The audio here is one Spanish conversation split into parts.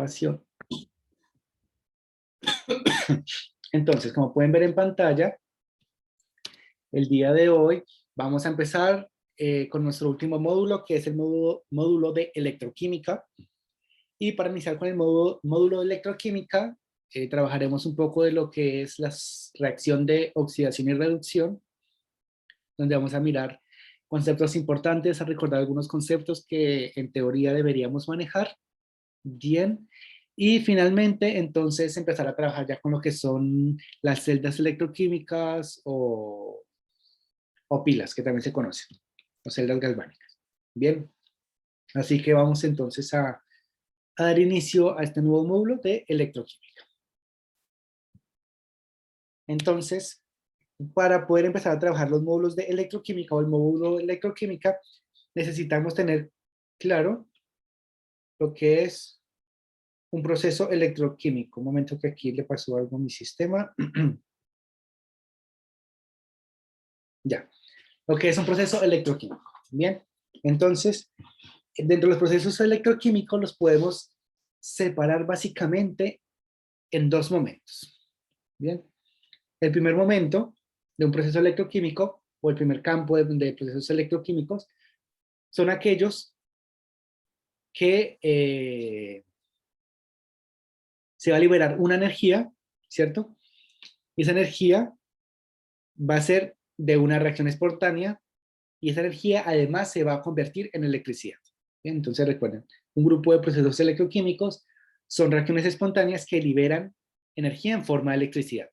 ecuación. Entonces, como pueden ver en pantalla, el día de hoy vamos a empezar con nuestro último módulo, que es el módulo de electroquímica. Y para iniciar con el módulo de electroquímica, trabajaremos un poco de lo que es la reacción de oxidación y reducción, donde vamos a mirar conceptos importantes, a recordar algunos conceptos que en teoría deberíamos manejar bien. Y finalmente, entonces, empezar a trabajar ya con lo que son las celdas electroquímicas o pilas, que también se conocen, o celdas galvánicas. Bien, así que vamos entonces a dar inicio a este nuevo módulo de electroquímica. Entonces, para poder empezar a trabajar los módulos de electroquímica o el módulo de electroquímica, necesitamos tener claro lo que es un proceso electroquímico. Un momento que aquí le pasó algo a mi sistema. Ya. Lo que es un proceso electroquímico. Bien. Entonces, dentro de los procesos electroquímicos los podemos separar básicamente en dos momentos. Bien. El primer momento de un proceso electroquímico o el primer campo de procesos electroquímicos son aquellos que se va a liberar una energía, ¿cierto? Y esa energía va a ser de una reacción espontánea y esa energía además se va a convertir en electricidad. Bien, entonces recuerden, un grupo de procesos electroquímicos son reacciones espontáneas que liberan energía en forma de electricidad.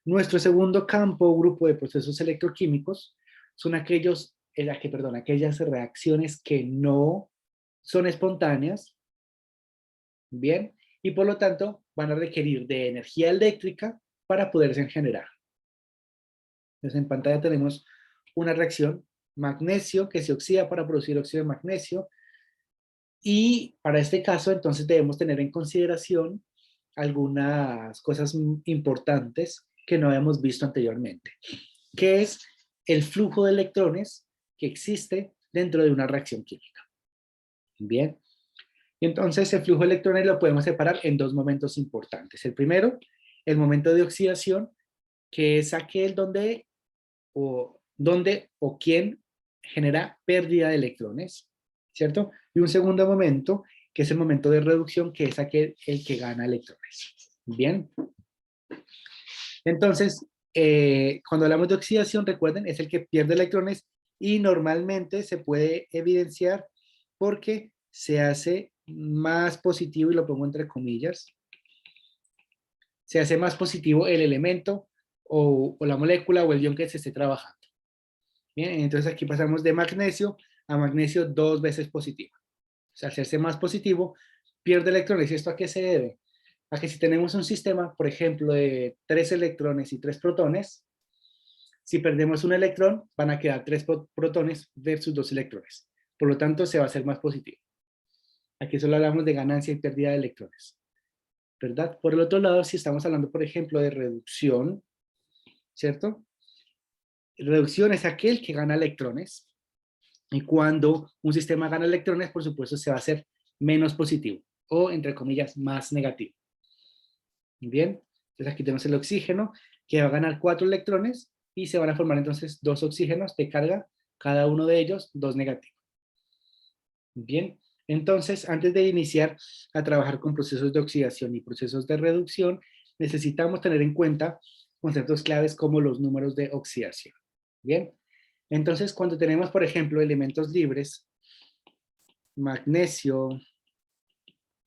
Nuestro segundo campo, grupo de procesos electroquímicos, son aquellas reacciones que no son espontáneas, bien, y por lo tanto van a requerir de energía eléctrica para poderse generar. Entonces en pantalla tenemos una reacción magnesio que se oxida para producir óxido de magnesio, y para este caso entonces debemos tener en consideración algunas cosas importantes que no habíamos visto anteriormente, que es el flujo de electrones que existe dentro de una reacción química. Bien, y entonces el flujo de electrones lo podemos separar en dos momentos importantes. El primero, el momento de oxidación, que es aquel donde o quién genera pérdida de electrones, ¿cierto? Y un segundo momento, que es el momento de reducción, que es aquel el que gana electrones. Bien. Entonces, cuando hablamos de oxidación, recuerden, es el que pierde electrones y normalmente se puede evidenciar porque se hace más positivo, y lo pongo entre comillas, se hace más positivo el elemento o la molécula o el ion que se esté trabajando. Bien, entonces aquí pasamos de magnesio a magnesio 2 veces positivo. O sea, hacerse más positivo, pierde electrones. ¿Y esto a qué se debe? A que si tenemos un sistema, por ejemplo, de 3 electrones y 3 protones, si perdemos un electrón, van a quedar 3 protones versus 2 electrones. Por lo tanto, se va a hacer más positivo. Aquí solo hablamos de ganancia y pérdida de electrones, ¿verdad? Por el otro lado, si estamos hablando, por ejemplo, de reducción, ¿cierto? Reducción es aquel que gana electrones, y cuando un sistema gana electrones, por supuesto, se va a hacer menos positivo, o entre comillas, más negativo. Bien, entonces aquí tenemos el oxígeno, que va a ganar 4 electrones, y se van a formar entonces 2 oxígenos de carga, cada uno de ellos 2 negativos. Bien, entonces antes de iniciar a trabajar con procesos de oxidación y procesos de reducción, necesitamos tener en cuenta conceptos claves como los números de oxidación. Bien, entonces cuando tenemos, por ejemplo, elementos libres, magnesio,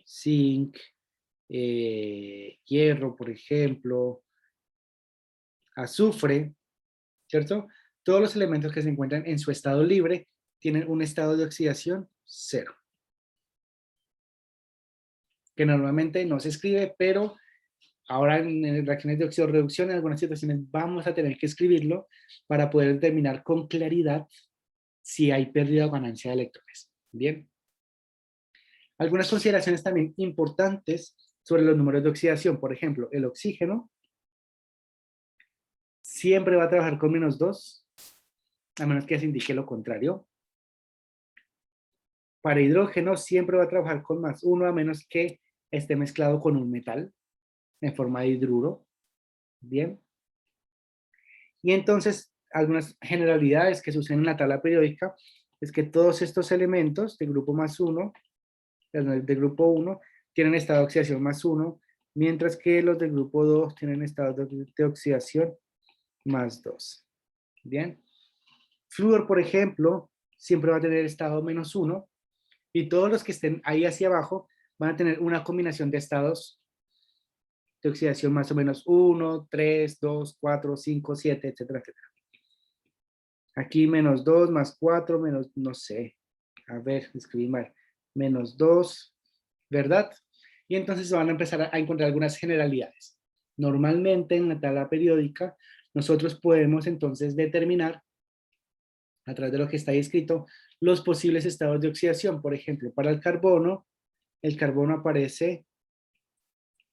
zinc, hierro, por ejemplo, azufre, ¿cierto? Todos los elementos que se encuentran en su estado libre tienen un estado de oxidación 0. Que normalmente no se escribe, pero ahora en reacciones de oxidorreducción, en algunas situaciones vamos a tener que escribirlo para poder determinar con claridad si hay pérdida o ganancia de electrones. Bien. Algunas consideraciones también importantes sobre los números de oxidación. Por ejemplo, el oxígeno siempre va a trabajar con -2, a menos que se indique lo contrario. Para hidrógeno siempre va a trabajar con +1 a menos que esté mezclado con un metal en forma de hidruro. Bien. Y entonces, algunas generalidades que suceden en la tabla periódica es que todos estos elementos de grupo +1, de grupo 1, tienen estado de oxidación +1, mientras que los del grupo 2 tienen estado de oxidación +2. Bien. Flúor, por ejemplo, siempre va a tener estado -1, y todos los que estén ahí hacia abajo van a tener una combinación de estados de oxidación más o menos 1, 3, 2, 4, 5, 7, etcétera, etcétera. Aquí -2, +4, menos, no sé, a ver, escribí mal, -2, ¿verdad? Y entonces van a empezar a encontrar algunas generalidades. Normalmente en la tabla periódica nosotros podemos entonces determinar, a través de lo que está ahí escrito, los posibles estados de oxidación. Por ejemplo, para el carbono aparece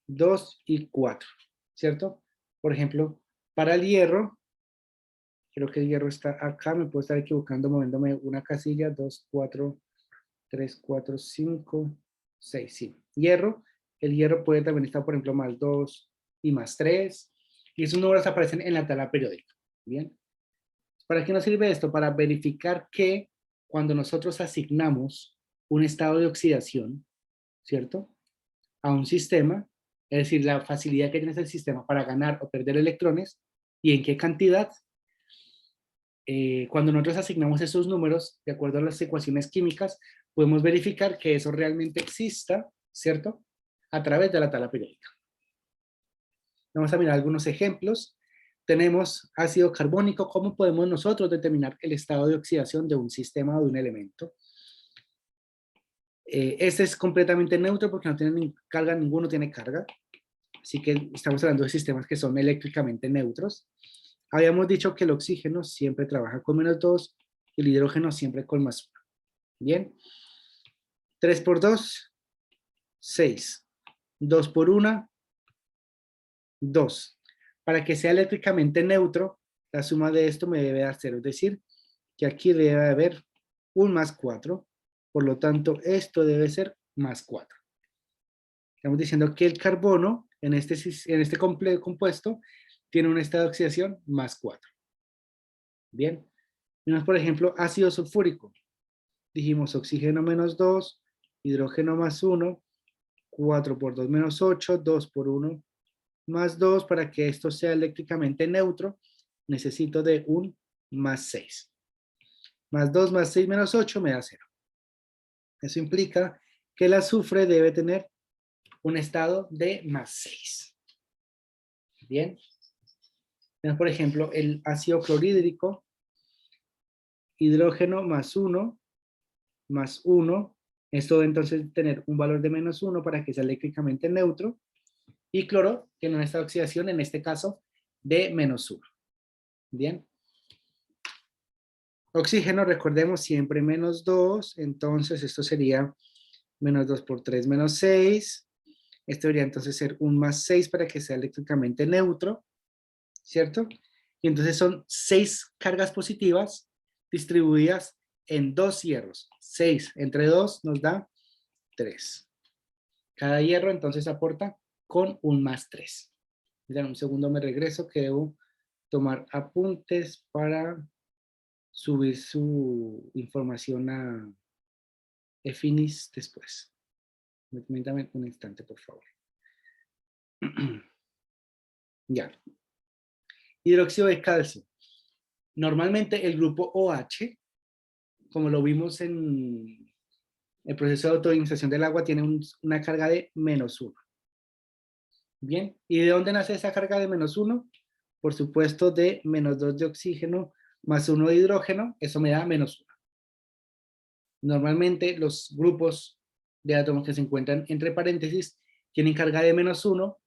2 y 4, ¿cierto? Por ejemplo, para el hierro, creo que el hierro está acá, me puedo estar equivocando moviéndome una casilla, 2, 4, 3, 4, 5, 6, sí. Hierro, el hierro puede también estar, por ejemplo, +2 y +3, y esos números aparecen en la tabla periódica, ¿bien? ¿Para qué nos sirve esto? Para verificar que cuando nosotros asignamos un estado de oxidación, ¿cierto?, a un sistema, es decir, la facilidad que tiene el sistema para ganar o perder electrones y en qué cantidad. Cuando nosotros asignamos esos números de acuerdo a las ecuaciones químicas, podemos verificar que eso realmente exista, ¿cierto?, a través de la tabla periódica. Vamos a mirar algunos ejemplos. Tenemos ácido carbónico. ¿Cómo podemos nosotros determinar el estado de oxidación de un sistema o de un elemento? Este es completamente neutro porque no tiene carga, ninguno tiene carga. Así que estamos hablando de sistemas que son eléctricamente neutros. Habíamos dicho que el oxígeno siempre trabaja con -2 y el hidrógeno siempre con +1. Bien. 3 por 2, 6. 2 por 1, 2. Para que sea eléctricamente neutro, la suma de esto me debe dar 0. Es decir, que aquí debe haber un +4. Por lo tanto, esto debe ser +4. Estamos diciendo que el carbono en este compuesto tiene un estado de oxidación +4. Bien. Tenemos, por ejemplo, ácido sulfúrico. Dijimos oxígeno -2, hidrógeno +1, 4 por 2 -8, 2 por 1 +2. Para que esto sea eléctricamente neutro, necesito de un +6. +2 +6 -8 me da 0. Eso implica que el azufre debe tener un estado de +6. Bien. Tenemos, por ejemplo, el ácido clorhídrico. Hidrógeno +1, +1. Esto debe entonces tener un valor de -1 para que sea eléctricamente neutro. Y cloro tiene una estado de oxidación, en este caso, de -1. Bien. Oxígeno, recordemos, siempre -2. Entonces, esto sería -2 por 3, -6. Esto debería entonces ser un +6 para que sea eléctricamente neutro, ¿cierto? Y entonces son 6 cargas positivas distribuidas en 2 hierros. 6 entre 2 nos da 3. Cada hierro entonces aporta con un +3. Miren, un segundo me regreso que debo tomar apuntes para subir su información a Efinis después. Permítame un instante, por favor. Ya. Hidróxido de calcio. Normalmente el grupo OH, como lo vimos en el proceso de autoionización del agua, tiene una carga de -1. Bien, ¿y de dónde nace esa carga de -1? Por supuesto de -2 de oxígeno más 1 de hidrógeno, eso me da -1. Normalmente los grupos de átomos que se encuentran entre paréntesis tienen carga de -1,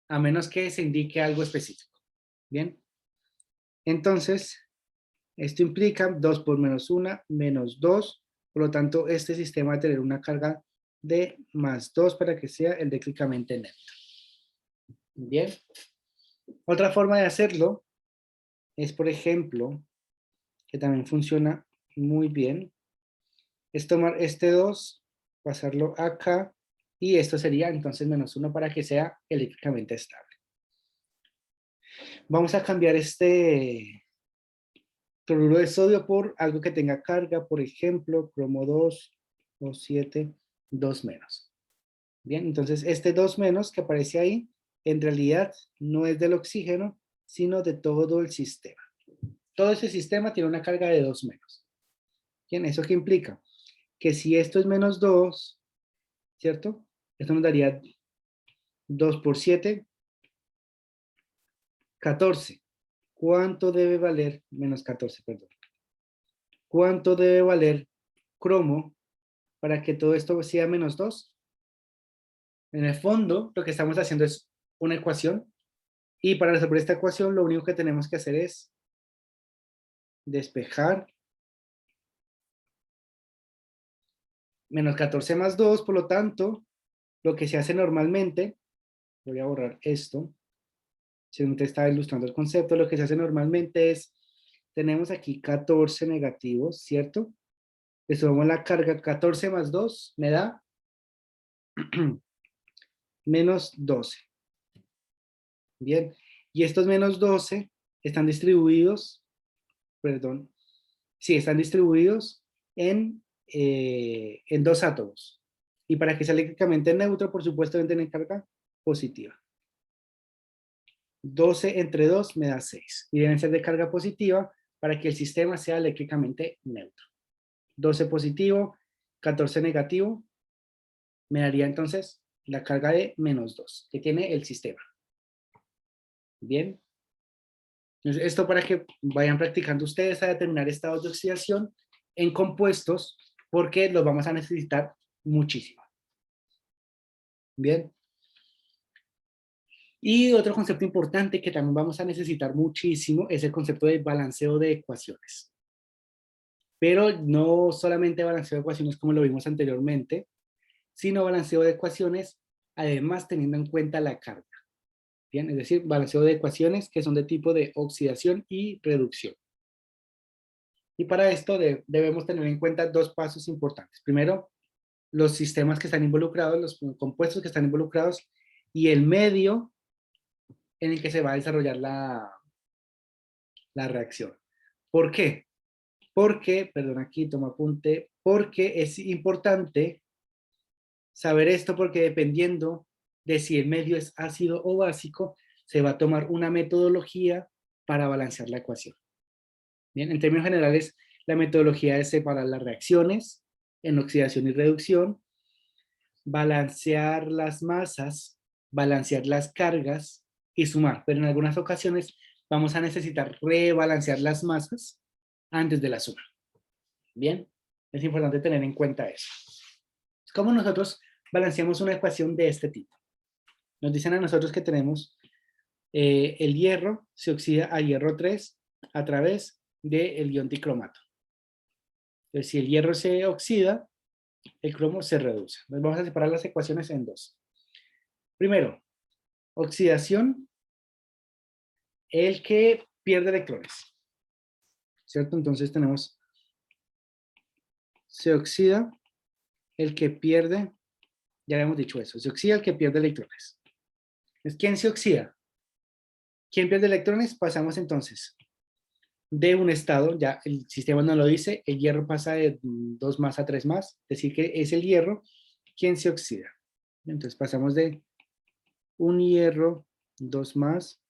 a menos que se indique algo específico. Bien, entonces esto implica 2 por -1, -2, por lo tanto este sistema va a tener una carga de +2 para que sea eléctricamente neutro. Bien, otra forma de hacerlo es, por ejemplo, que también funciona muy bien, es tomar este 2, pasarlo acá, y esto sería entonces -1 para que sea eléctricamente estable. Vamos a cambiar este cloruro de sodio por algo que tenga carga, por ejemplo, cromo 2 o 7, 2 menos. Bien, entonces este 2 menos que aparece ahí, en realidad no es del oxígeno, sino de todo el sistema. Todo ese sistema tiene una carga de 2 menos. Bien, ¿eso qué implica? Que si esto es -2, ¿cierto? Esto nos daría 2 por 7, 14. ¿Cuánto debe valer? -14, perdón. ¿Cuánto debe valer cromo para que todo esto sea -2? En el fondo, lo que estamos haciendo es una ecuación, y para resolver esta ecuación, lo único que tenemos que hacer es despejar -14 más 2, por lo tanto, lo que se hace normalmente, voy a borrar esto, si no te estaba ilustrando el concepto, lo que se hace normalmente es, tenemos aquí 14 negativos, ¿cierto? Le sumamos la carga, 14 más 2 me da -12. Bien, y estos -12 están distribuidos, perdón, sí, están distribuidos en dos átomos. Y para que sea eléctricamente neutro, por supuesto, deben tener carga positiva. 12 entre 2 me da 6. Y deben ser de carga positiva para que el sistema sea eléctricamente neutro. 12 positivo, 14 negativo, me daría entonces la carga de -2 que tiene el sistema. Bien. Entonces, esto para que vayan practicando ustedes a determinar estados de oxidación en compuestos, porque los vamos a necesitar muchísimo. Bien. Y otro concepto importante que también vamos a necesitar muchísimo es el concepto de balanceo de ecuaciones. Pero no solamente balanceo de ecuaciones como lo vimos anteriormente, sino balanceo de ecuaciones además teniendo en cuenta la carga. Bien, es decir, balanceo de ecuaciones que son de tipo de oxidación y reducción. Y para esto debemos tener en cuenta dos pasos importantes. Primero, los sistemas que están involucrados, los compuestos que están involucrados y el medio en el que se va a desarrollar la reacción. ¿Por qué? Porque, perdón, aquí toma apunte, porque es importante saber esto, porque dependiendo de si el medio es ácido o básico, se va a tomar una metodología para balancear la ecuación. Bien, en términos generales, la metodología es separar las reacciones en oxidación y reducción, balancear las masas, balancear las cargas y sumar. Pero en algunas ocasiones vamos a necesitar rebalancear las masas antes de la suma. Bien, es importante tener en cuenta eso. ¿Cómo nosotros balanceamos una ecuación de este tipo? Nos dicen a nosotros que tenemos el hierro se oxida a hierro 3 a través del ion dicromato. Entonces, si el hierro se oxida, el cromo se reduce. Entonces, vamos a separar las ecuaciones en dos. Primero, oxidación, el que pierde electrones, ¿cierto? Entonces tenemos, se oxida el que pierde, ya habíamos dicho eso, se oxida el que pierde electrones. Entonces, ¿quién se oxida? ¿Quién pierde electrones? Pasamos entonces de un estado, ya el sistema nos lo dice, el hierro pasa de 2 más a 3 más, es decir que es el hierro quien se oxida. Entonces pasamos de un hierro 2 más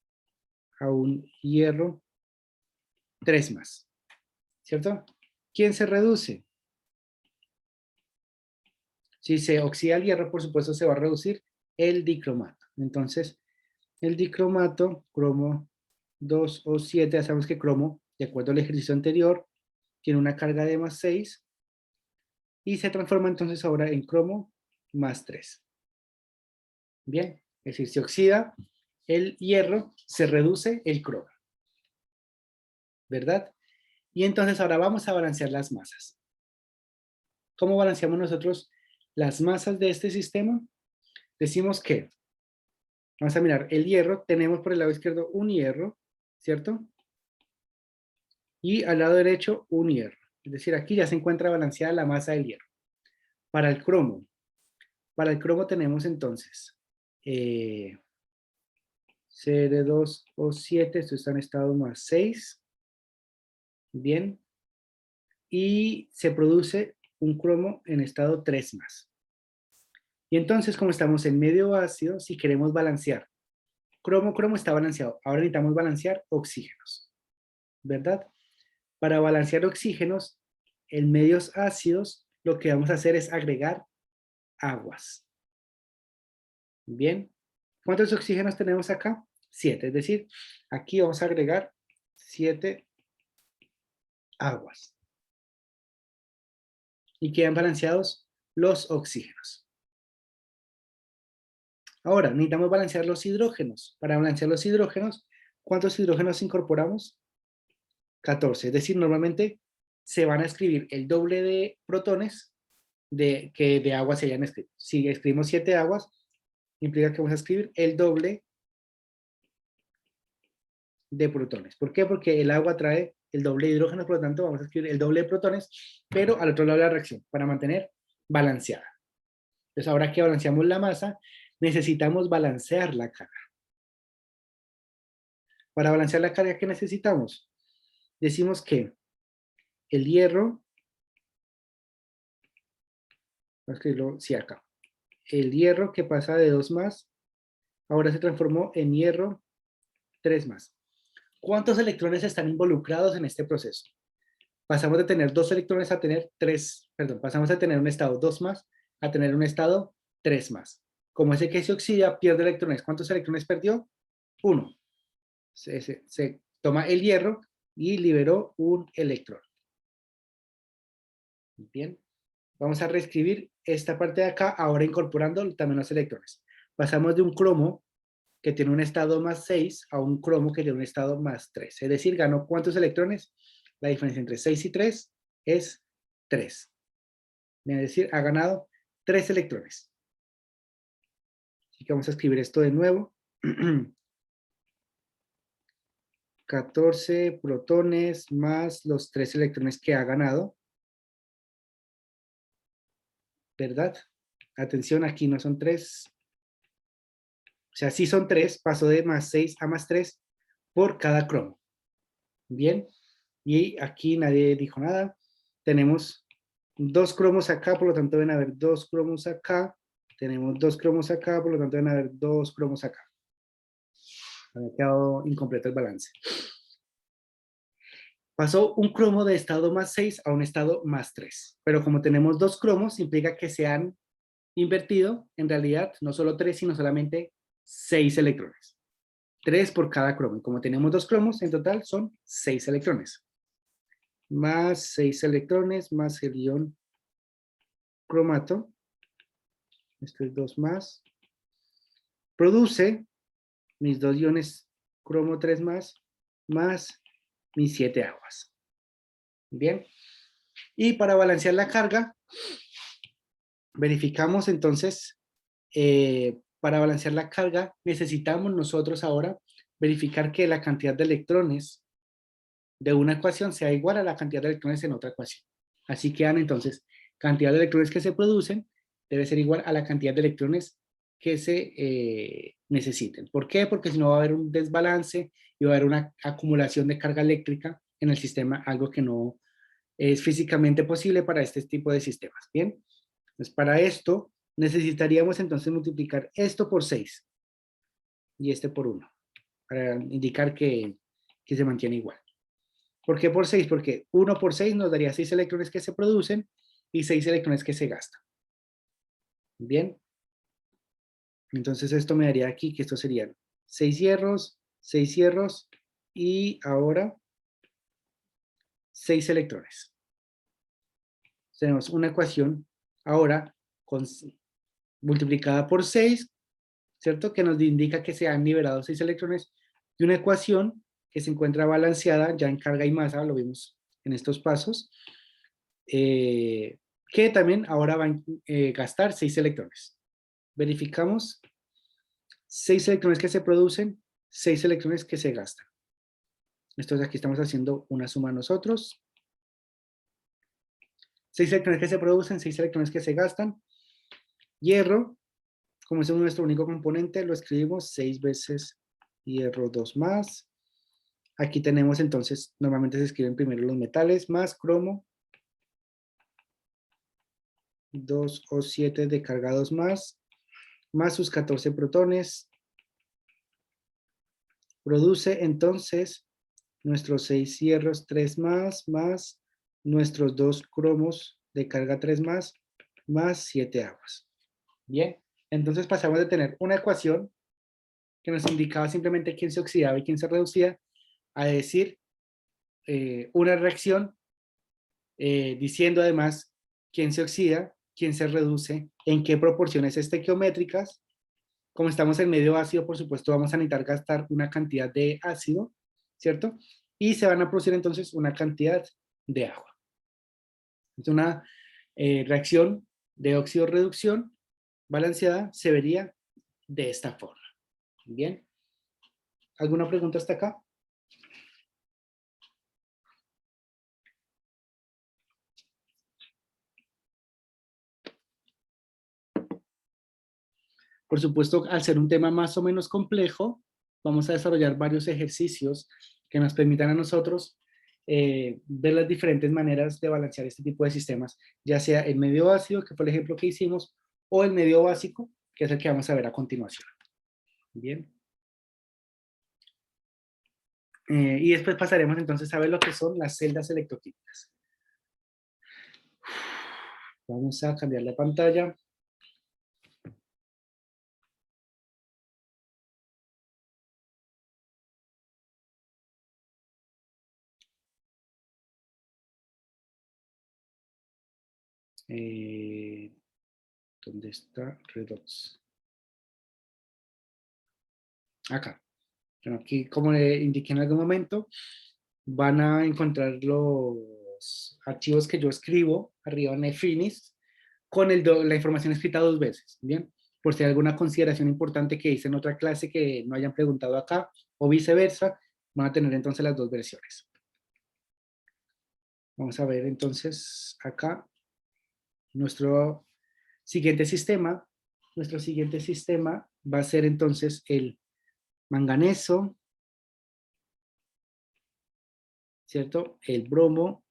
a un hierro 3 más, ¿cierto? ¿Quién se reduce? Si se oxida el hierro, por supuesto se va a reducir el dicromato. Entonces, el dicromato, cromo 2 o 7, ya sabemos que cromo, de acuerdo al ejercicio anterior, tiene una carga de +6 y se transforma entonces ahora en cromo +3. Bien, es decir, se oxida el hierro, se reduce el cromo, ¿verdad? Y entonces ahora vamos a balancear las masas. ¿Cómo balanceamos nosotros las masas de este sistema? Decimos que, vamos a mirar, el hierro, tenemos por el lado izquierdo un hierro, ¿cierto? Y al lado derecho un hierro. Es decir, aquí ya se encuentra balanceada la masa del hierro. Para el cromo tenemos entonces Cr2O7, esto está en estado más 6. Bien. Y se produce un cromo en estado 3 más. Y entonces, como estamos en medio ácido, si queremos balancear, cromo está balanceado. Ahora necesitamos balancear oxígenos, ¿verdad? Para balancear oxígenos en medios ácidos, lo que vamos a hacer es agregar aguas. Bien. ¿Cuántos oxígenos tenemos acá? 7. Es decir, aquí vamos a agregar 7 aguas. Y quedan balanceados los oxígenos. Ahora, necesitamos balancear los hidrógenos. Para balancear los hidrógenos, ¿cuántos hidrógenos incorporamos? 14. Es decir, normalmente se van a escribir el doble de protones que de agua se hayan escrito. Si escribimos 7 aguas, implica que vamos a escribir el doble de protones. ¿Por qué? Porque el agua trae el doble de hidrógenos, por lo tanto vamos a escribir el doble de protones, pero al otro lado de la reacción, para mantener balanceada. Entonces, ahora que balanceamos la masa, necesitamos balancear la carga. Para balancear la carga, ¿qué necesitamos? Decimos que el hierro, voy a escribirlo, sí, acá. El hierro que pasa de 2 más, ahora se transformó en hierro 3 más. ¿Cuántos electrones están involucrados en este proceso? Pasamos de tener 2 electrones a tener 3, perdón, pasamos a tener un estado 2 más a tener un estado 3 más. Como ese que se oxida, pierde electrones. ¿Cuántos electrones perdió? 1. Se toma el hierro y liberó un electrón. Bien. Vamos a reescribir esta parte de acá, ahora incorporando también los electrones. Pasamos de un cromo que tiene un estado más 6 a un cromo que tiene un estado más 3. Es decir, ganó ¿cuántos electrones? La diferencia entre 6 y 3 es 3. Es decir, ha ganado 3 electrones. Así que vamos a escribir esto de nuevo. 14 protones más los 3 electrones que ha ganado. ¿Verdad? Atención, aquí no son 3. O sea, sí son 3, pasó de más 6 a más 3 por cada cromo. Bien, y aquí nadie dijo nada. Tenemos 2 cromos acá, por lo tanto deben haber 2 cromos acá. Tenemos 2 cromos acá, por lo tanto deben haber 2 cromos acá. Había quedado incompleto el balance. Pasó un cromo de estado más 6 a un estado más 3. Pero como tenemos 2 cromos, implica que se han invertido, en realidad, no solo 3, sino solamente 6 electrones. 3 por cada cromo. Y como tenemos 2 cromos, en total son 6 electrones. Más 6 electrones, más el ion cromato. Esto es 2 más. Produce mis 2 iones cromo 3 más mis 7 aguas. Bien. Y para balancear la carga, verificamos entonces, para balancear la carga, necesitamos nosotros ahora verificar que la cantidad de electrones de una ecuación sea igual a la cantidad de electrones en otra ecuación. Así quedan entonces, cantidad de electrones que se producen debe ser igual a la cantidad de electrones que se necesiten. ¿Por qué? Porque si no va a haber un desbalance y va a haber una acumulación de carga eléctrica en el sistema, algo que no es físicamente posible para este tipo de sistemas. Bien, entonces para esto necesitaríamos entonces multiplicar esto por 6 y este por 1 para indicar que se mantiene igual. ¿Por qué por 6? Porque 1 por 6 nos daría 6 electrones que se producen y 6 electrones que se gastan. Bien. Entonces esto me daría aquí que estos serían 6 hierros y ahora 6 electrones. Tenemos una ecuación ahora multiplicada por 6, ¿cierto? Que nos indica que se han liberado 6 electrones y una ecuación que se encuentra balanceada ya en carga y masa, lo vimos en estos pasos, que también ahora va a gastar 6 electrones. Verificamos 6 electrones que se producen, 6 electrones que se gastan. Entonces aquí estamos haciendo una suma nosotros. 6 electrones que se producen, 6 electrones que se gastan. Hierro, como es nuestro único componente, lo escribimos 6 veces hierro 2 más. Aquí tenemos entonces, normalmente se escriben primero los metales, más cromo, 2 o 7 de carga 2 más sus 14 protones. Produce entonces nuestros 6 hierros 3 más nuestros 2 cromos de carga 3 más 7 aguas. Bien, entonces pasamos de tener una ecuación que nos indicaba simplemente quién se oxidaba y quién se reducía, a decir una reacción diciendo además quién se oxida, quién se reduce, en qué proporciones estequiométricas. Como estamos en medio ácido, por supuesto, vamos a necesitar gastar una cantidad de ácido, ¿cierto? Y se van a producir entonces una cantidad de agua. Es una reacción de óxido-reducción balanceada, se vería de esta forma. Bien. ¿Alguna pregunta hasta acá? Por supuesto, al ser un tema más o menos complejo, vamos a desarrollar varios ejercicios que nos permitan a nosotros ver las diferentes maneras de balancear este tipo de sistemas, ya sea el medio ácido, que fue el ejemplo que hicimos, o el medio básico, que es el que vamos a ver a continuación. Bien. Y después pasaremos entonces a ver lo que son las celdas electroquímicas. Vamos a cambiar la pantalla. ¿Dónde está Redox? Acá. Bueno, aquí, como le indiqué en algún momento, van a encontrar los archivos que yo escribo arriba en Finis con la información escrita 2 veces, ¿bien? Por si hay alguna consideración importante que hice en otra clase que no hayan preguntado acá, o viceversa, van a tener entonces las 2 versiones. Vamos a ver entonces acá nuestro siguiente sistema. Nuestro siguiente sistema va a ser entonces el manganeso, ¿cierto? El bromo,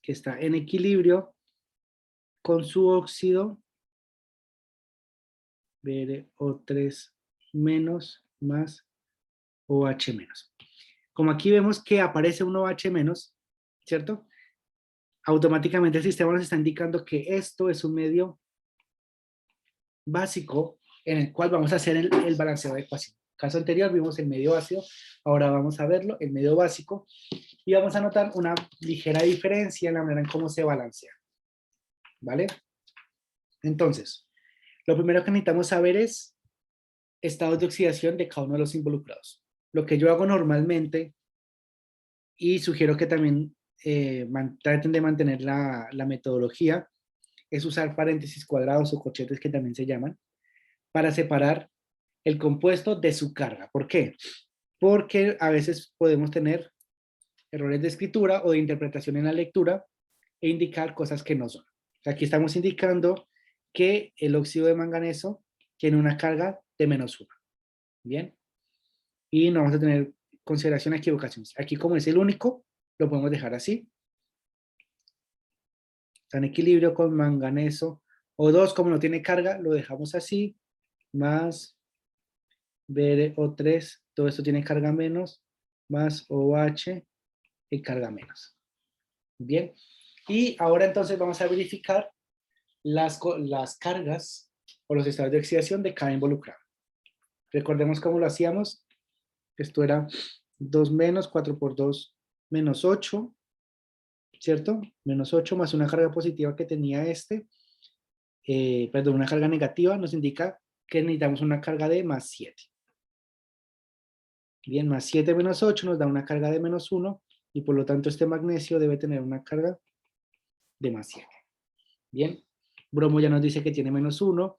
que está en equilibrio con su óxido, BrO3 menos más OH menos. Como aquí vemos que aparece un OH menos, ¿cierto? Automáticamente el sistema nos está indicando que esto es un medio básico en el cual vamos a hacer el balanceo de ecuación. Caso anterior vimos el medio ácido, ahora vamos a verlo, el medio básico, y vamos a notar una ligera diferencia en la manera en cómo se balancea. ¿Vale? Entonces, lo primero que necesitamos saber es estados de oxidación de cada uno de los involucrados. Lo que yo hago normalmente, y sugiero que también traten de mantener la metodología, es usar paréntesis cuadrados o corchetes que también se llaman, para separar el compuesto de su carga. ¿Por qué? Porque a veces podemos tener errores de escritura o de interpretación en la lectura e indicar cosas que no son. Aquí estamos indicando que el óxido de manganeso tiene una carga de -1. Bien. Y no vamos a tener consideración a equivocaciones. Aquí, como es el único, lo podemos dejar así. Está en equilibrio con manganeso O2, como no tiene carga, lo dejamos así. Más BrO3, todo esto tiene carga menos, más OH y carga menos. Bien. Y ahora entonces vamos a verificar las cargas o los estados de oxidación de cada involucrado. Recordemos cómo lo hacíamos. Esto era 2 menos 4 por 2 menos 8, ¿cierto? Menos 8 más una carga positiva que tenía perdón, una carga negativa nos indica que necesitamos una carga de más 7. Bien, más 7 menos 8 nos da una carga de -1 y por lo tanto este magnesio debe tener una carga de más 7. Bien, bromo ya nos dice que tiene -1.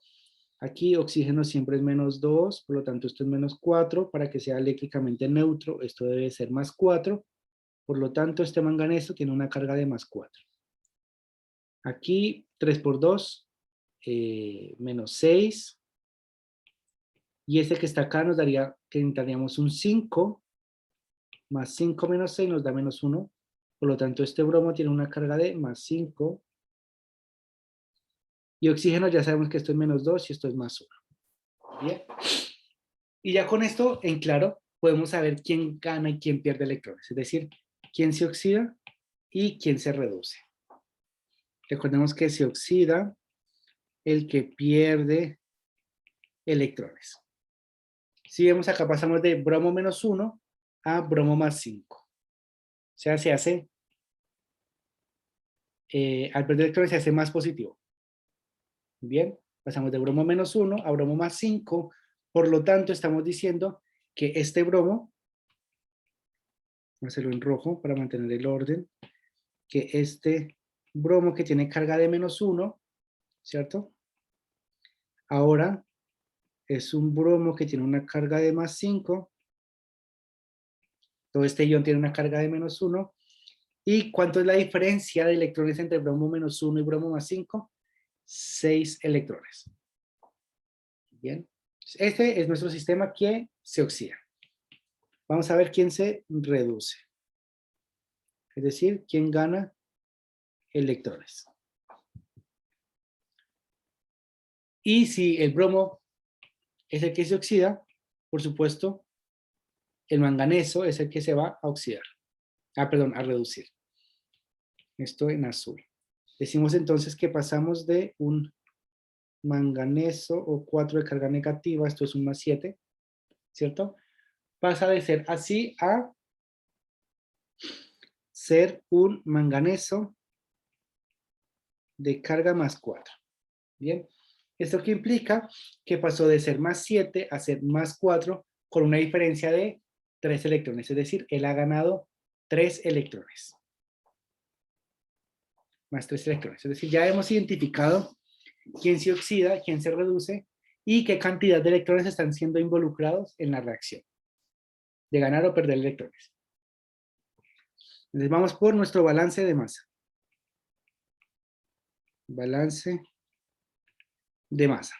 Aquí oxígeno siempre es -2, por lo tanto esto es -4. Para que sea eléctricamente neutro, esto debe ser +4. Por lo tanto, este manganeso tiene una carga de +4. Aquí 3 por 2, menos 6. Y este que está acá nos daría que necesitaríamos un 5, más 5 menos 6 nos da menos 1. Por lo tanto, este bromo tiene una carga de más 5. Y oxígeno ya sabemos que esto es menos 2 y esto es más 1. Bien. Y ya con esto, en claro, podemos saber quién gana y quién pierde electrones. Es decir, quién se oxida y quién se reduce. Recordemos que se oxida el que pierde electrones. Si vemos acá pasamos de bromo menos 1 a bromo más 5. O sea, se hace, al perder electrones se hace más positivo. Bien, pasamos de bromo menos 1 a bromo más 5. Por lo tanto, estamos diciendo que este bromo, vamos a hacerlo en rojo para mantener el orden, que este bromo que tiene carga de menos 1, ¿cierto? Ahora es un bromo que tiene una carga de más 5. Todo este ion tiene una carga de menos 1. ¿Y cuánto es la diferencia de electrones entre bromo menos 1 y bromo más 5? 6 electrones. Bien. Este es nuestro sistema que se oxida. Vamos a ver quién se reduce. Es decir, quién gana electrones. Y si el bromo es el que se oxida, por supuesto, el manganeso es el que se va a oxidar. Perdón, a reducir. Esto en azul. Decimos entonces que pasamos de un manganeso o 4 de carga negativa, esto es un más 7, ¿cierto? Pasa de ser así a ser un manganeso de carga más 4. Bien, ¿esto qué implica? Que pasó de ser más 7 a ser más 4 con una diferencia de 3 electrones, es decir, él ha ganado 3 electrones. Más 3 electrones, es decir, ya hemos identificado quién se oxida, quién se reduce y qué cantidad de electrones están siendo involucrados en la reacción de ganar o perder electrones. Entonces vamos por nuestro balance de masa. Balance de masa.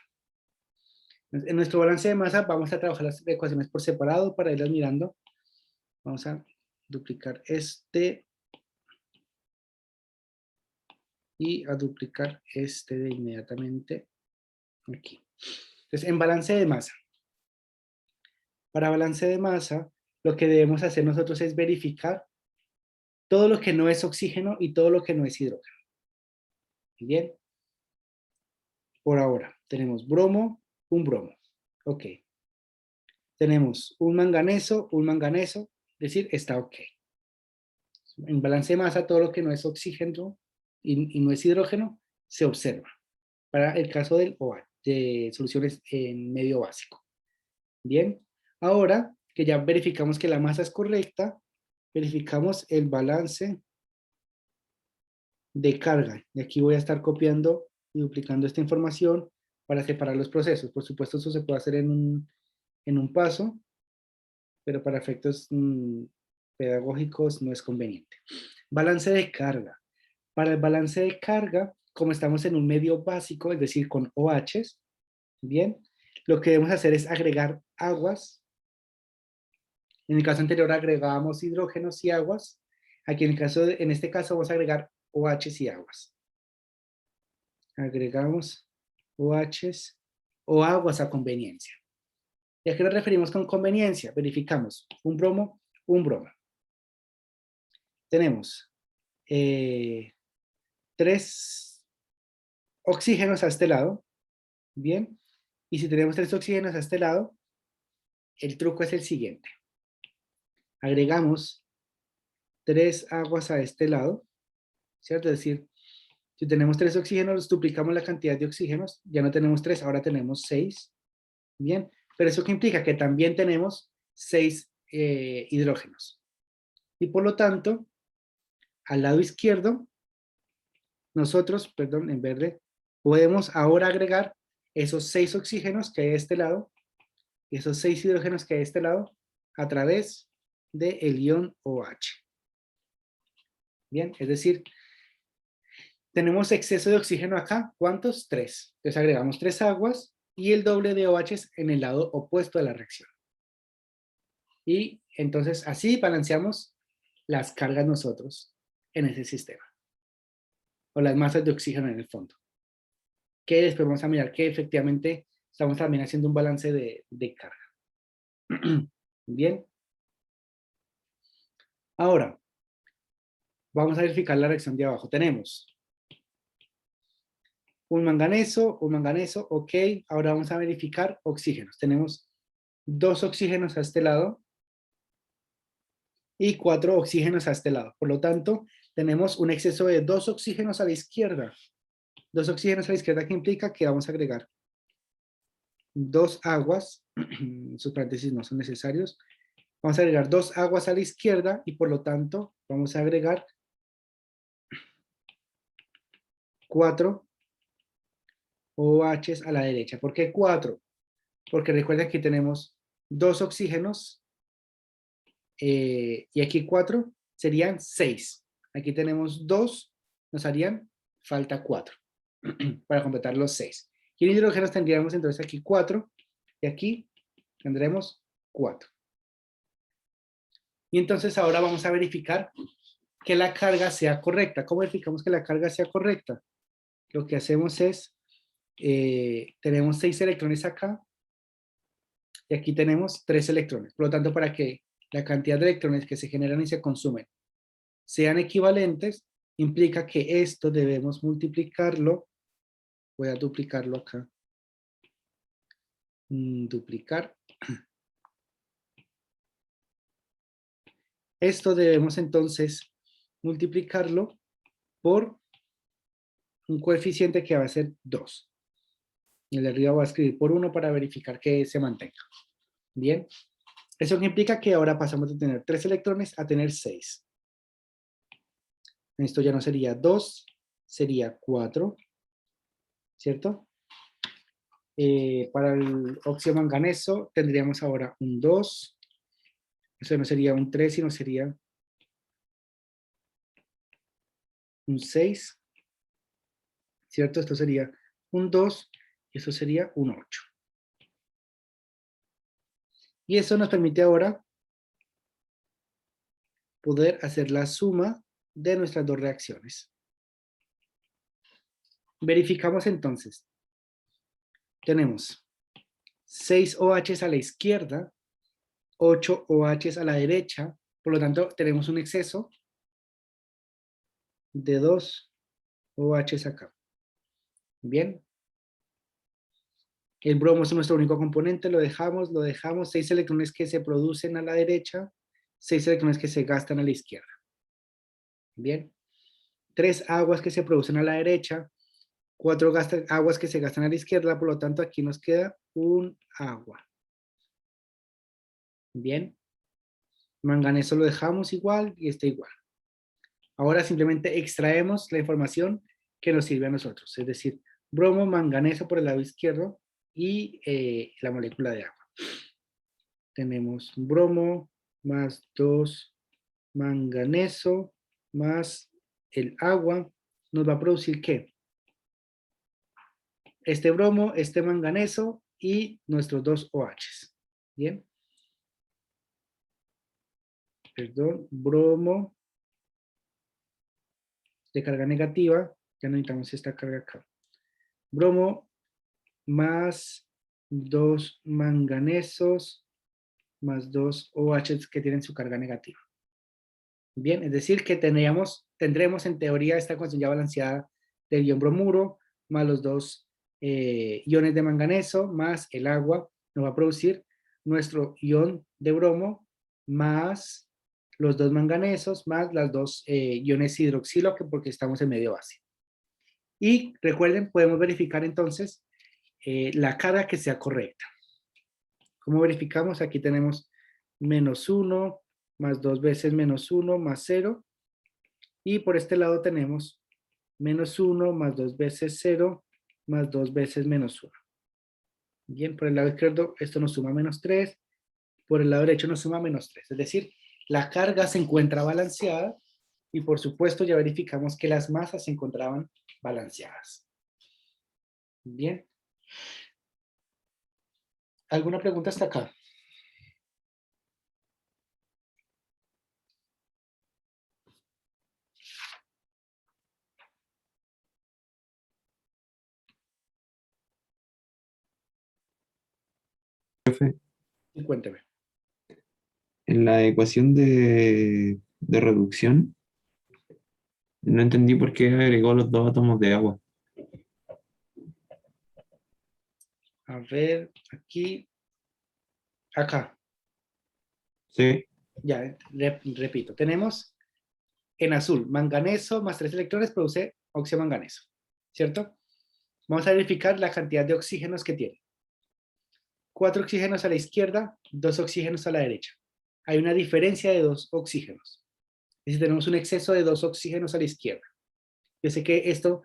En nuestro balance de masa vamos a trabajar las ecuaciones por separado para irlas mirando. Vamos a duplicar este y a duplicar este de inmediatamente aquí. Entonces, en balance de masa. Para balance de masa, lo que debemos hacer nosotros es verificar todo lo que no es oxígeno y todo lo que no es hidrógeno. Bien. Por ahora, tenemos bromo, un bromo. Ok. Tenemos un manganeso, es decir, está ok. En balance de masa, todo lo que no es oxígeno y no es hidrógeno, se observa. Para el caso del OH, de soluciones en medio básico. Bien, ahora que ya verificamos que la masa es correcta, verificamos el balance de carga. Y aquí voy a estar copiando y duplicando esta información para separar los procesos. Por supuesto, eso se puede hacer en un paso, pero para efectos pedagógicos no es conveniente. Balance de carga. Para el balance de carga, como estamos en un medio básico, es decir, con OHs, bien, lo que debemos hacer es agregar aguas. En el caso anterior agregábamos hidrógenos y aguas. Aquí en este caso vamos a agregar OHs y aguas. Agregamos OHs o aguas a conveniencia. ¿Y a qué nos referimos con conveniencia? Verificamos un bromo, un bromo. Tenemos 3 oxígenos a este lado. Bien. Y si tenemos 3 oxígenos a este lado, el truco es el siguiente. Agregamos 3 aguas a este lado, ¿cierto? Es decir, si tenemos 3 oxígenos, duplicamos la cantidad de oxígenos, ya no tenemos 3, ahora tenemos 6. Bien, pero eso que implica que también tenemos 6 hidrógenos. Y por lo tanto, al lado izquierdo, nosotros, perdón, en verde, podemos ahora agregar esos 6 oxígenos que hay de este lado, esos 6 hidrógenos que hay de este lado, a través del ion OH. Bien, es decir, Tenemos exceso de oxígeno acá, ¿cuántos? 3. Entonces agregamos 3 aguas y el doble de OHs en el lado opuesto de la reacción. Y entonces así balanceamos las cargas nosotros en ese sistema. O las masas de oxígeno en el fondo. Que después vamos a mirar que efectivamente estamos también haciendo un balance de carga. Bien. Ahora, vamos a verificar la reacción de abajo. Tenemos un manganeso, ok. Ahora vamos a verificar oxígenos. Tenemos 2 oxígenos a este lado y 4 oxígenos a este lado. Por lo tanto, tenemos un exceso de 2 oxígenos a la izquierda. 2 oxígenos a la izquierda que implica que vamos a agregar 2 aguas, sus paréntesis no son necesarios. Vamos a agregar 2 aguas a la izquierda y por lo tanto vamos a agregar 4 OHs a la derecha. ¿Por qué 4? Porque recuerden que tenemos 2 oxígenos y aquí 4 serían 6. Aquí tenemos 2, nos harían falta 4 para completar los 6. Y en hidrógenos tendríamos entonces aquí 4 y aquí tendremos 4. Y entonces ahora vamos a verificar que la carga sea correcta. ¿Cómo verificamos que la carga sea correcta? Lo que hacemos es, tenemos 6 electrones acá y aquí tenemos 3 electrones. Por lo tanto, para que la cantidad de electrones que se generan y se consumen sean equivalentes, implica que esto debemos multiplicarlo. Voy a duplicarlo acá. Duplicar. Esto debemos entonces multiplicarlo por un coeficiente que va a ser 2. El de arriba voy a escribir por 1 para verificar que se mantenga. Bien. Eso implica que ahora pasamos de tener 3 electrones a tener 6. Esto ya no sería 2, sería 4. ¿Cierto? Para el óxido manganeso tendríamos ahora un 2. Eso no sería un 3, sino sería un 6. ¿Cierto? Esto sería un 2 y esto sería un 8. Y eso nos permite ahora poder hacer la suma de nuestras dos reacciones. Verificamos entonces. Tenemos 6 OHs a la izquierda, 8 OHs a la derecha, por lo tanto tenemos un exceso de 2 OHs acá. Bien. El bromo es nuestro único componente, lo dejamos, 6 electrones que se producen a la derecha, 6 electrones que se gastan a la izquierda. Bien. 3 aguas que se producen a la derecha, 4 aguas que se gastan a la izquierda, por lo tanto aquí nos queda un agua. Bien. Manganeso lo dejamos igual y está igual. Ahora simplemente extraemos la información que nos sirve a nosotros, es decir, bromo, manganeso por el lado izquierdo y la molécula de agua. Tenemos bromo más 2 manganeso más el agua. ¿Nos va a producir qué? Este bromo, este manganeso y nuestros 2 OHs. ¿Bien? Perdón, bromo de carga negativa. Ya no necesitamos esta carga acá. Bromo más 2 manganesos más 2 OHs que tienen su carga negativa. Bien, es decir que tendremos en teoría esta ecuación ya balanceada del ion bromuro más los 2 iones de manganeso más el agua nos va a producir nuestro ion de bromo más los 2 manganesos más las 2 iones hidroxilo porque estamos en medio base. Y recuerden, podemos verificar entonces la carga que sea correcta. ¿Cómo verificamos? Aquí tenemos menos 1 más 2 veces menos 1 más 0. Y por este lado tenemos menos 1 más 2 veces 0 más 2 veces menos 1. Bien, por el lado izquierdo esto nos suma menos 3. Por el lado derecho nos suma menos 3. Es decir, la carga se encuentra balanceada Y por supuesto ya verificamos que las masas se encontraban balanceadas. Bien. ¿Alguna pregunta hasta acá? Profe, Y cuénteme. en la ecuación de reducción, no entendí por qué agregó los dos átomos de agua. A ver, aquí, acá. Sí, Ya, repito. Tenemos en azul, manganeso más 3 electrones produce óxido manganeso, ¿cierto? Vamos a verificar la cantidad de oxígenos que tiene. 4 oxígenos a la izquierda, 2 oxígenos a la derecha. Hay una diferencia de 2 oxígenos. Es decir, tenemos un exceso de 2 oxígenos a la izquierda. Yo sé que esto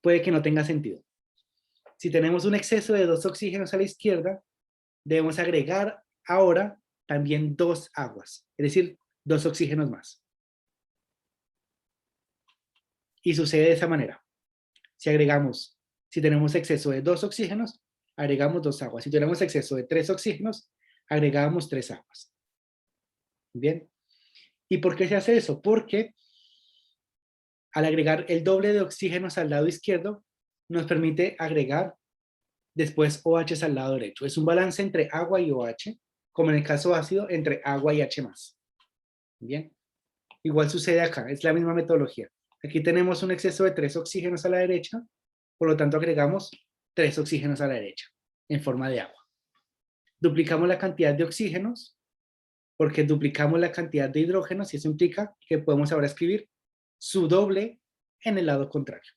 puede que no tenga sentido. Si tenemos un exceso de 2 oxígenos a la izquierda, debemos agregar ahora también 2 aguas, es decir, 2 oxígenos más. Y sucede de esa manera. Si tenemos exceso de 2 oxígenos, agregamos 2 aguas. Si tenemos exceso de 3 oxígenos, agregamos 3 aguas. Bien. ¿Y por qué se hace eso? Porque al agregar el doble de oxígenos al lado izquierdo, nos permite agregar después OH al lado derecho. Es un balance entre agua y OH, como en el caso ácido, entre agua y H+. Bien. Igual sucede acá, es la misma metodología. Aquí tenemos un exceso de 3 oxígenos a la derecha, por lo tanto agregamos 3 oxígenos a la derecha, en forma de agua. Duplicamos la cantidad de oxígenos, porque duplicamos la cantidad de hidrógenos, y eso implica que podemos ahora escribir su doble en el lado contrario.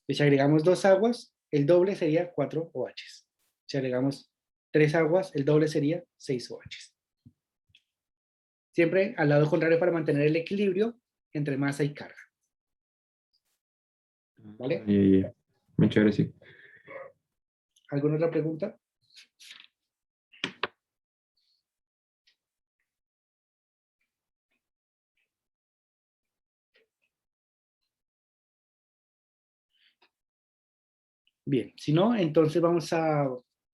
Si agregamos 2 aguas, el doble sería 4 OH. Si agregamos 3 aguas, el doble sería 6 OH. Siempre al lado contrario para mantener el equilibrio entre masa y carga. ¿Vale? ya. Muchas gracias. ¿Alguna otra pregunta? Bien, si no, entonces vamos a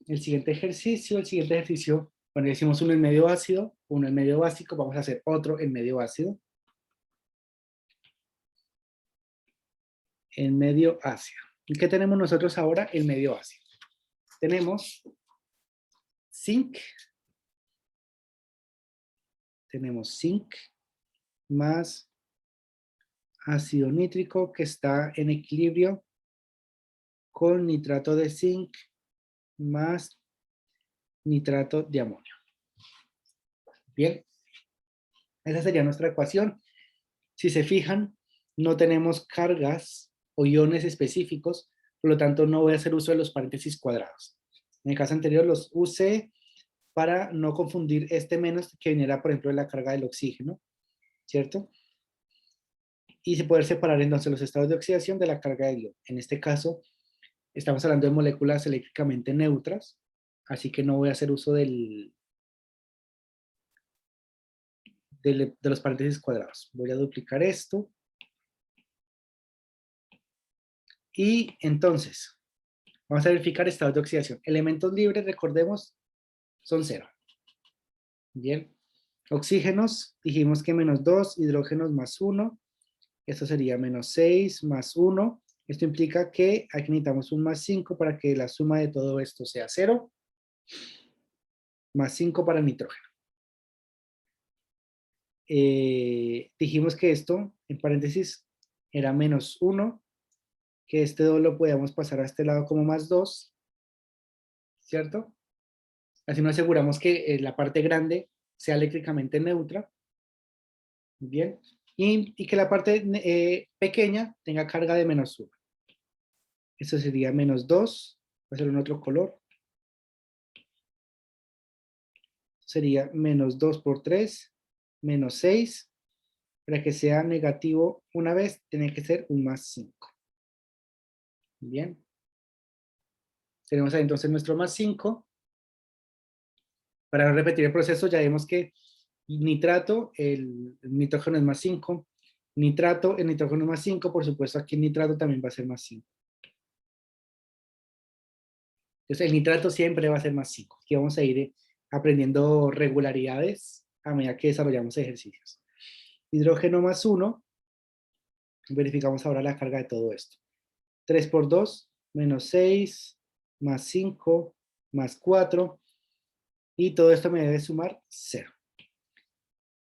el siguiente ejercicio. El siguiente ejercicio, bueno, hicimos uno en medio ácido, uno en medio básico, vamos a hacer otro en medio ácido. En medio ácido. ¿Y qué tenemos nosotros ahora en medio ácido? Tenemos zinc más ácido nítrico que está en equilibrio con nitrato de zinc más nitrato de amonio. Bien, esa sería nuestra ecuación. Si se fijan, no tenemos cargas o iones específicos, por lo tanto no voy a hacer uso de los paréntesis cuadrados. En el caso anterior los usé para no confundir este menos que viniera, por ejemplo, de la carga del oxígeno, ¿cierto? Y se puede separar entonces los estados de oxidación de la carga del ion. En este caso, estamos hablando de moléculas eléctricamente neutras, así que no voy a hacer uso de los paréntesis cuadrados. Voy a duplicar esto. Y entonces, vamos a verificar estados de oxidación. Elementos libres, recordemos, son 0. Bien. Oxígenos, dijimos que -2, hidrógenos +1. Esto sería -6 +1. Esto implica que aquí necesitamos un +5 para que la suma de todo esto sea 0. +5 para el nitrógeno. Dijimos que esto, en paréntesis, era -1, que este 2 lo podíamos pasar a este lado como +2, ¿cierto? Así nos aseguramos que la parte grande sea eléctricamente neutra. Bien. Y que la parte pequeña tenga carga de -1. Esto sería -2. Voy a hacer un otro color. Sería -2 por 3, -6. Para que sea negativo una vez, tiene que ser un +5. Bien. Tenemos ahí entonces nuestro +5. Para no repetir el proceso, ya vemos que Nitrato, el nitrógeno es más 5. Nitrato, el nitrógeno es más 5. Por supuesto, aquí el nitrato también va a ser más 5. Entonces, el nitrato siempre va a ser más 5. Aquí vamos a ir aprendiendo regularidades a medida que desarrollamos ejercicios. Hidrógeno más 1. Verificamos ahora la carga de todo esto. 3 por 2, menos 6, más 5, más 4. Y todo esto me debe sumar 0.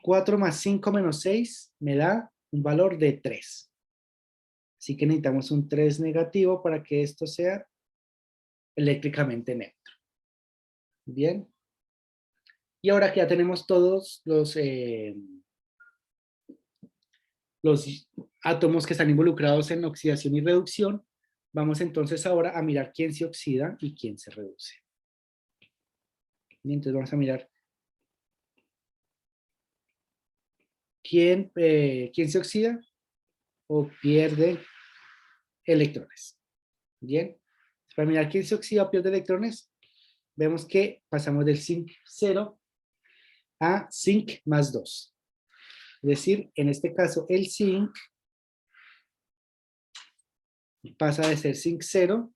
4 más 5 menos 6 me da un valor de 3. Así que necesitamos un 3 negativo para que esto sea eléctricamente neutro. Bien. Y ahora que ya tenemos todos los átomos que están involucrados en oxidación y reducción, vamos entonces ahora a mirar quién se oxida y quién se reduce. Bien, entonces vamos a mirar quién se oxida o pierde electrones. Bien, para mirar quién se oxida o pierde electrones, vemos que pasamos del zinc 0 a zinc más 2. Es decir, en este caso el zinc pasa de ser zinc 0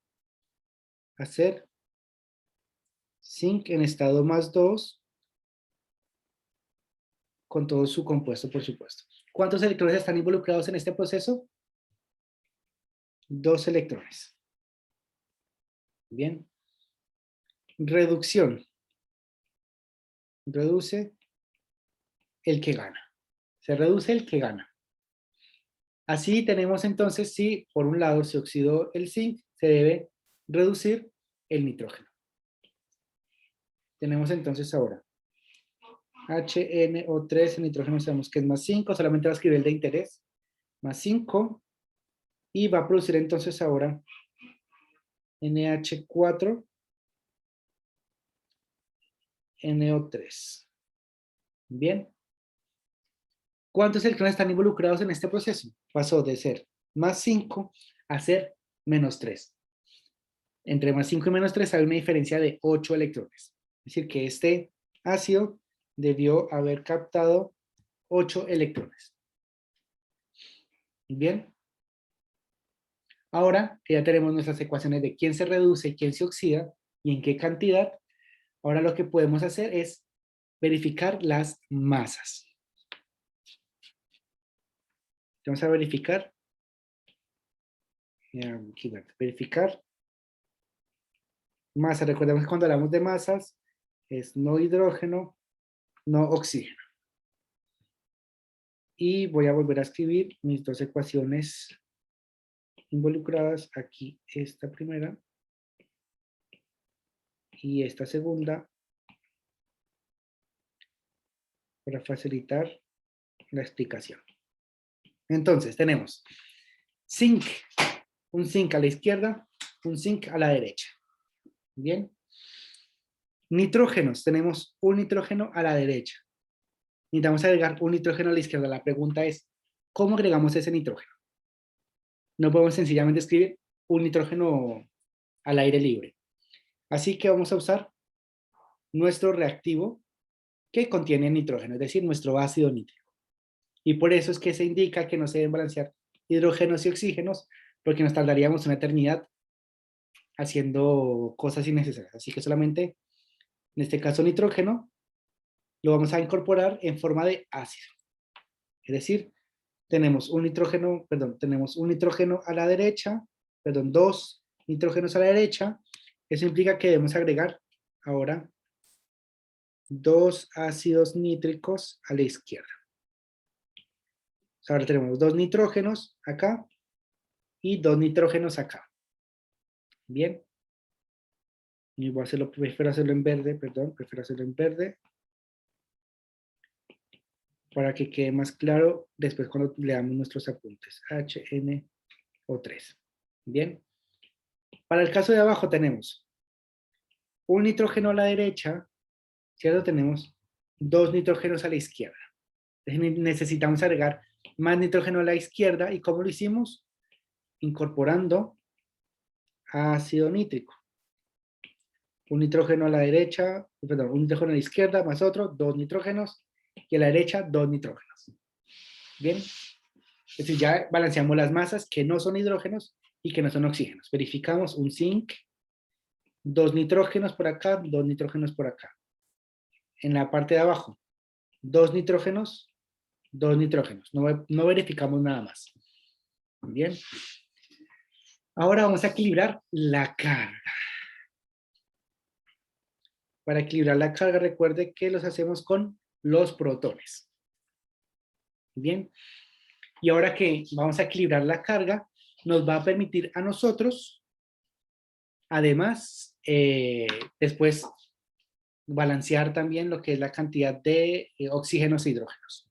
a ser zinc en estado más 2 con todo su compuesto, por supuesto. ¿Cuántos electrones están involucrados en este proceso? 2 electrones. Bien. Reducción. Reduce el que gana. Se reduce el que gana. Así tenemos entonces, si por un lado se oxidó el zinc, se debe reducir el nitrógeno. Tenemos entonces ahora HNO3, el nitrógeno sabemos que es más 5, solamente va a escribir el de interés, más 5, y va a producir entonces ahora NH4, NO3. Bien. ¿Cuántos electrones están involucrados en este proceso? Pasó de ser más 5 a ser menos 3. Entre más 5 y menos 3 hay una diferencia de 8 electrones. Es decir, que este ácido debió haber captado 8 electrones. Bien. Ahora que ya tenemos nuestras ecuaciones de quién se reduce, quién se oxida y en qué cantidad, ahora lo que podemos hacer es verificar las masas. Vamos a verificar. Verificar masa. Recordemos que cuando hablamos de masas es no hidrógeno, no oxígeno. Y voy a volver a escribir mis dos ecuaciones involucradas. Aquí esta primera y esta segunda para facilitar la explicación. Entonces tenemos zinc, un zinc a la izquierda, un zinc a la derecha. Bien. Nitrógenos, tenemos un nitrógeno a la derecha. Necesitamos agregar un nitrógeno a la izquierda. La pregunta es, ¿cómo agregamos ese nitrógeno? No podemos sencillamente escribir un nitrógeno al aire libre. Así que vamos a usar nuestro reactivo que contiene nitrógeno, es decir, nuestro ácido nítrico. Y por eso es que se indica que no se deben balancear hidrógenos y oxígenos, porque nos tardaríamos una eternidad haciendo cosas innecesarias. Así que solamente, en este caso nitrógeno, lo vamos a incorporar en forma de ácido. Es decir, tenemos un nitrógeno a la derecha, dos nitrógenos a la derecha. Eso implica que debemos agregar ahora 2 ácidos nítricos a la izquierda. Ahora tenemos 2 nitrógenos acá y 2 nitrógenos acá. Bien. Y voy a hacerlo, prefiero hacerlo en verde, para que quede más claro después cuando leamos nuestros apuntes. HNO3. Bien. Para el caso de abajo tenemos un nitrógeno a la derecha, ¿cierto? Tenemos 2 nitrógenos a la izquierda. Entonces necesitamos agregar más nitrógeno a la izquierda. ¿Y cómo lo hicimos? Incorporando ácido nítrico. Un nitrógeno a la derecha, un nitrógeno a la izquierda, más otro, 2 nitrógenos, y a la derecha 2 nitrógenos. Bien, entonces ya balanceamos las masas que no son hidrógenos y que no son oxígenos. Verificamos un zinc, 2 nitrógenos por acá, 2 nitrógenos por acá. En la parte de abajo, 2 nitrógenos, 2 nitrógenos. No verificamos nada más. Bien. Ahora vamos a equilibrar la carga. Para equilibrar la carga, recuerde que los hacemos con los protones. Bien. Y ahora que vamos a equilibrar la carga, nos va a permitir a nosotros, además, después balancear también lo que es la cantidad de oxígenos e hidrógenos.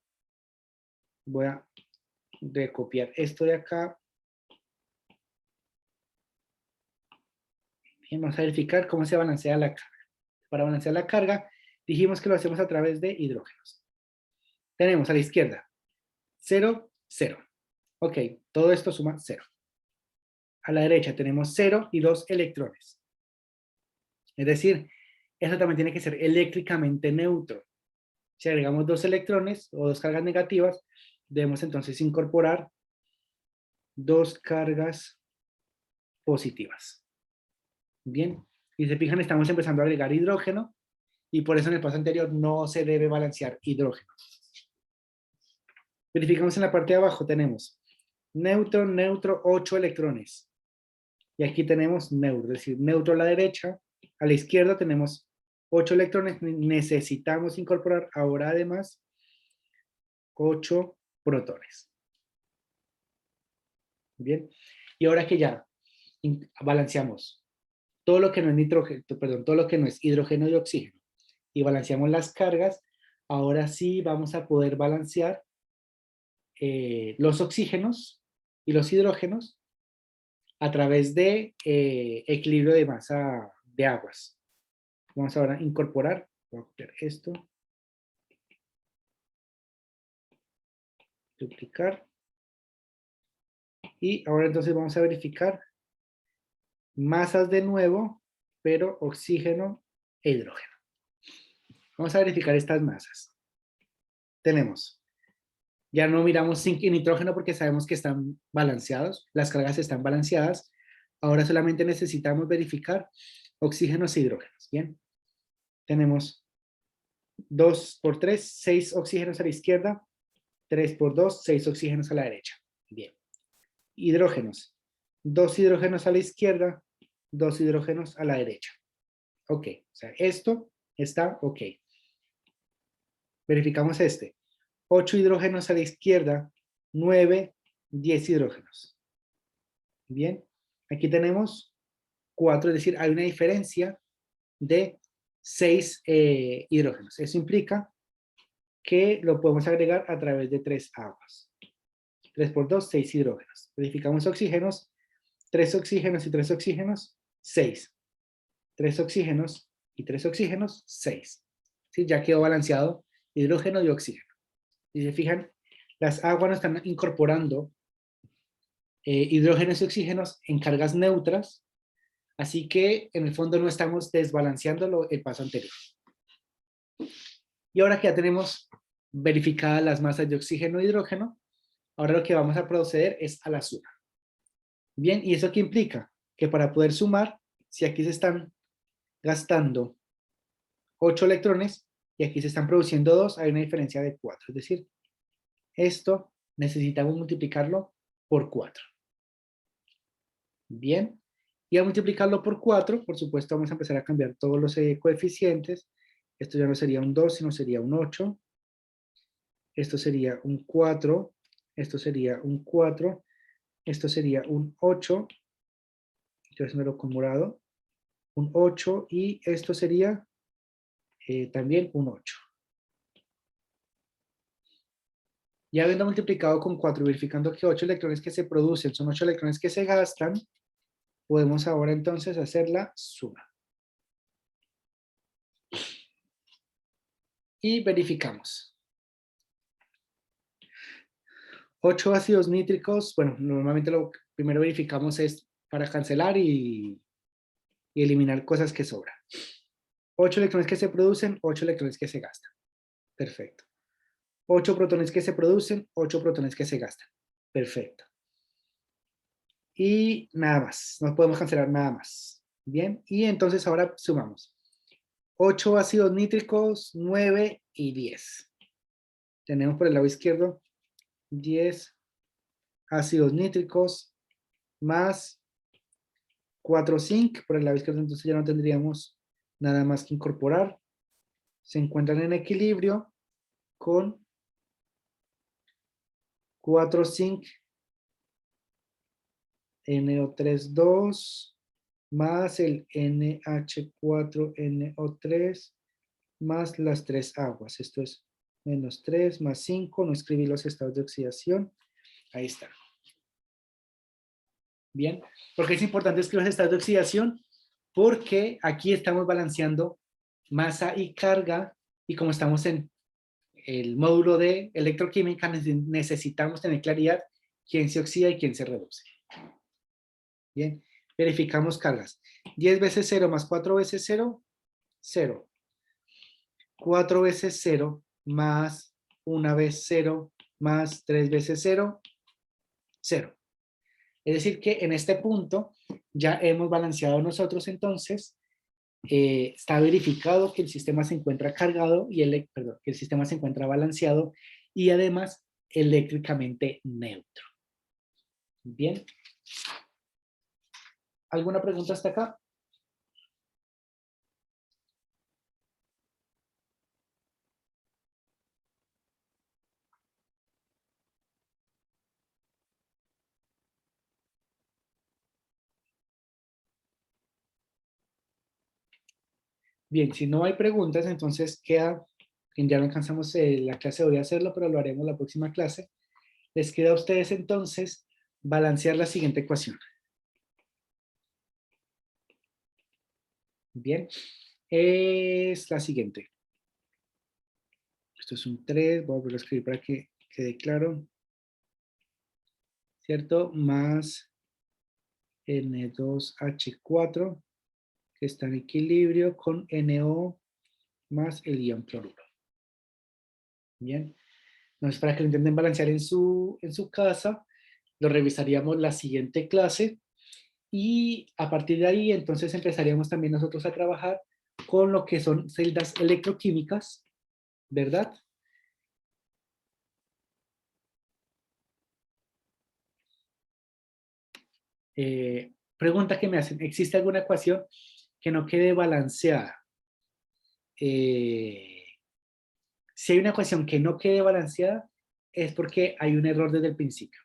Voy a recopiar esto de acá. Bien, vamos a verificar cómo se balancea la carga. Para balancear la carga, dijimos que lo hacemos a través de hidrógenos. Tenemos a la izquierda 0, 0. Ok, todo esto suma 0. A la derecha tenemos 0 y 2 electrones. Es decir, eso también tiene que ser eléctricamente neutro. Si agregamos 2 electrones o 2 cargas negativas, debemos entonces incorporar 2 cargas positivas. Bien, y se fijan, estamos empezando a agregar hidrógeno y por eso en el paso anterior no se debe balancear hidrógeno. Verificamos en la parte de abajo, tenemos neutro, neutro, 8 electrones. Y aquí tenemos neutro, es decir, neutro a la derecha, a la izquierda tenemos 8 electrones, necesitamos incorporar ahora además 8 protones. Bien, y ahora que ya balanceamos todo lo que no es nitrógeno, perdón, todo lo que no es hidrógeno y oxígeno, y balanceamos las cargas, ahora sí vamos a poder balancear los oxígenos y los hidrógenos a través de equilibrio de masa de aguas. Vamos ahora a incorporar, voy a copiar esto, duplicar, y ahora entonces vamos a verificar masas de nuevo, pero oxígeno e hidrógeno. Vamos a verificar estas masas. Tenemos, ya no miramos zinc y nitrógeno porque sabemos que están balanceados, las cargas están balanceadas. Ahora solamente necesitamos verificar oxígenos e hidrógenos. Bien, tenemos 2 por 3, 6 oxígenos a la izquierda, 3 por 2, 6 oxígenos a la derecha. Bien, hidrógenos, 2 hidrógenos a la izquierda, 2 hidrógenos a la derecha. Ok, o sea, esto está ok. Verificamos este. 8 hidrógenos a la izquierda, 9, 10 hidrógenos. Bien, aquí tenemos 4, es decir, hay una diferencia de 6 hidrógenos. Eso implica que lo podemos agregar a través de 3 aguas. 3 por 2, 6 hidrógenos. Verificamos oxígenos, 3 oxígenos y 3 oxígenos, 6. 3 oxígenos y 3 oxígenos, 6. ¿Sí? Ya quedó balanceado hidrógeno y oxígeno. Si se fijan, las aguas nos están incorporando hidrógenos y oxígenos en cargas neutras, así que en el fondo no estamos desbalanceando el paso anterior. Y ahora que ya tenemos verificadas las masas de oxígeno e hidrógeno, ahora lo que vamos a proceder es a la suma. Bien, ¿y eso qué implica? Que para poder sumar, si aquí se están gastando 8 electrones y aquí se están produciendo 2, hay una diferencia de 4. Es decir, esto necesitamos multiplicarlo por 4. Bien, y al multiplicarlo por 4, por supuesto vamos a empezar a cambiar todos los coeficientes. Esto ya no sería un 2, sino sería un 8. Esto sería un 4. Esto sería un 4. Esto sería un 8. Estoy haciéndolo con morado. Un 8 y esto sería también un 8. Ya habiendo multiplicado con 4, verificando que 8 electrones que se producen son 8 electrones que se gastan, podemos ahora entonces hacer la suma. Y verificamos. 8 ácidos nítricos, bueno, normalmente lo que primero verificamos es para cancelar y eliminar cosas que sobran. 8 electrones que se producen, 8 electrones que se gastan. Perfecto. 8 protones que se producen, 8 protones que se gastan. Perfecto. Y nada más, no podemos cancelar nada más. Bien, y entonces ahora sumamos. 8 ácidos nítricos, 9 y 10. Tenemos por el lado izquierdo 10 ácidos nítricos más 4 zinc por el lado izquierdo, entonces ya no tendríamos nada más que incorporar. Se encuentran en equilibrio con 4 zinc NO3 más el NH4NO3 más las 3 aguas. Esto es menos 3 más 5. No escribí los estados de oxidación. Ahí está. Bien. ¿Por qué es importante escribir los estados de oxidación? Porque aquí estamos balanceando masa y carga, y como estamos en el módulo de electroquímica, necesitamos tener claridad quién se oxida y quién se reduce. Bien, verificamos cargas. 10 veces 0 más 4 veces 0, 0. 4 veces 0 más 1 vez 0 más 3 veces 0, 0. Es decir que en este punto ya hemos balanceado nosotros entonces, está verificado que el sistema se encuentra cargado y que el sistema se encuentra balanceado y además eléctricamente neutro. Bien. ¿Alguna pregunta hasta acá? Bien, si no hay preguntas, entonces queda, ya no alcanzamos la clase de hoy a hacerlo, pero lo haremos la próxima clase. Les queda a ustedes entonces balancear la siguiente ecuación. Bien, es la siguiente. Esto es un 3, voy a volver a escribir para que quede claro. ¿Cierto? Más N2H4, que está en equilibrio con NO más el ion cloruro. Bien. Entonces, para que lo intenten balancear en su casa, lo revisaríamos la siguiente clase y a partir de ahí entonces empezaríamos también nosotros a trabajar con lo que son celdas electroquímicas, ¿verdad? Pregunta que me hacen, ¿existe alguna ecuación que no quede balanceada? Si hay una ecuación que no quede balanceada, es porque hay un error desde el principio.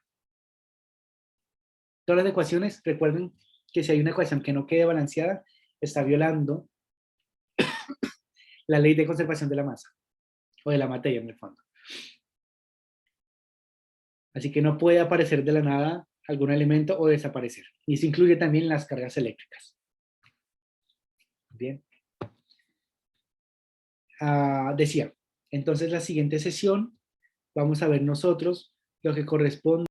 Todas las ecuaciones, recuerden que si hay una ecuación que no quede balanceada, está violando la ley de conservación de la masa, o de la materia en el fondo. Así que no puede aparecer de la nada algún elemento o desaparecer. Y eso incluye también las cargas eléctricas. Bien. Decía, entonces la siguiente sesión vamos a ver nosotros lo que corresponde